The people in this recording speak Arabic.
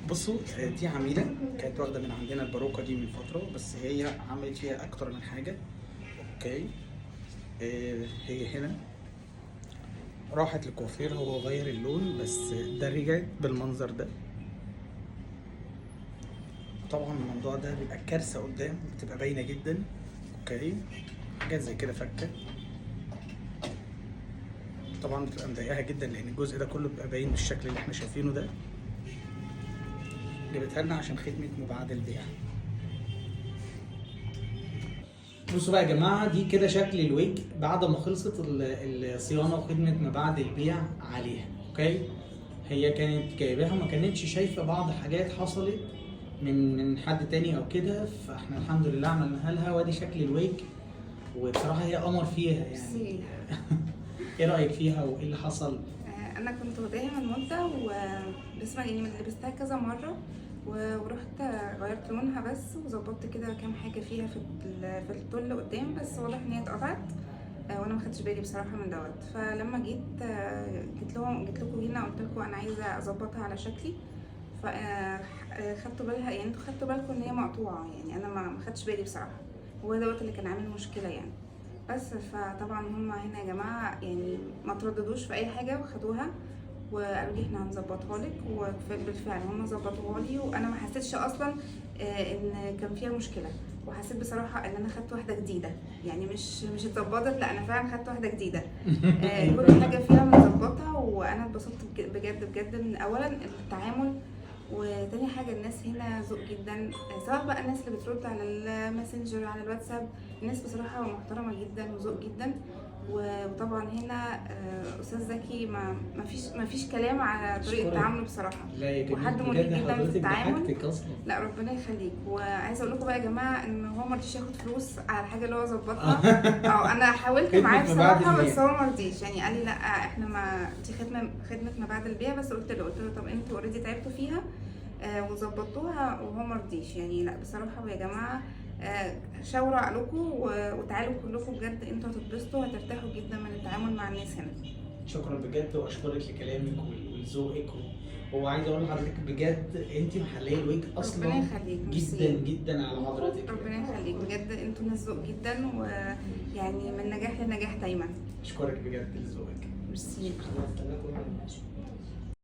بصوا، دي عميلة كانت واخدة من عندنا الباروكة دي من فترة، بس هي عملت فيها أكتر من حاجة. أوكي. هي هنا راحت للكوافير، هو غير اللون بس ده رجعت بالمنظر ده. طبعا الموضوع ده بيبقى كارثة قدام، بتبقى باينة جدا. أوكي. حاجات زي كده فكة، طبعا بتبقى مضايقاها جدا لأن الجزء ده كله بيبقى باين بالشكل اللي احنا شايفينه ده. جابتها لنا عشان خدمة مبيعات البيع. بصوا بقى يا جماعه، دي كده شكل الويج بعد ما خلصت الصيانه وخدمه ما بعد البيع عليها. اوكي. هي كانت جايباها ما كانتش شايفه بعض حاجات حصلت من حد تاني او كده، فاحنا الحمد لله عملناها لها، وادي شكل الويج. وبصراحه هي قمر فيها يعني. ايه رايك فيها وايه اللي حصل؟ انا كنت واخداها من مده بس يعني لبستها كذا مره ورحت غيرت لونها بس وظبطت كده كام حاجه فيها في الطول قدام، بس واضح ان هي اتقطعت وانا ما خدتش بالي بصراحه من دوت. فلما جيت لكم هنا قلت لكم انا عايزه اظبطها على شكلي، خدتوا بالها يعني، انتوا خدتوا بالكم ان هي مقطوعه، يعني انا ما خدتش بالي بصراحه، هو دوت اللي كان عامل مشكله يعني. بس فطبعا هم هنا يا جماعه يعني ما ترددوش في اي حاجه وخدوها وقالوا لي احنا هنظبطها لك، وبالفعل هم ظبطوها لي، وانا ما حسيتش اصلا ان كان فيها مشكله، وحسيت بصراحه ان انا خدت واحده جديده، يعني مش اتظبطت، لا انا فعلا خدت واحده جديده. كل حاجه فيها متظبطه، وانا اتبسطت بجد بجد من اولا التعامل، وتاني حاجه الناس هنا ذوق جدا، سواء بقى الناس اللي بترد على الماسنجر على الواتساب، الناس بصراحه محترمه جدا وذوق جدا. وطبعا هنا استاذ زكي ما فيش كلام على طريقه تعامله بصراحه، وحد مريح جدا في التعامل. لا ربنا يخليك. وعايزه اقول لكم بقى يا جماعه ان هو ما رضيش ياخد فلوس على الحاجه اللي هو ظبطها، او انا حاولت معاه بصراحه بس هو ما رضيش، يعني قال لي لا احنا ما دي خدمه ما بعد البيع بس. قلت له طب انتوا اوريدي تعبتوا فيها وظبطوها، وهو ما رضيش يعني. لا بصراحه يا جماعه شاوروا عقلكم وتعالوا كلكم، بجد انتوا هتتبسطوا وهترتاحوا جدا من التعامل مع الناس هنا. شكرا بجد، واشكرك لكلامك ولذوقك. وعايز اقول لحضرتك بجد انت محليه الويج اصلا. ربنا يخليك جدا جدا على حضرتك. ربنا يخليك بجد، انتوا ناس ذوق جدا، ويعني من نجاح لنجاح دايما. اشكرك بجد لذوقك. ميرسي.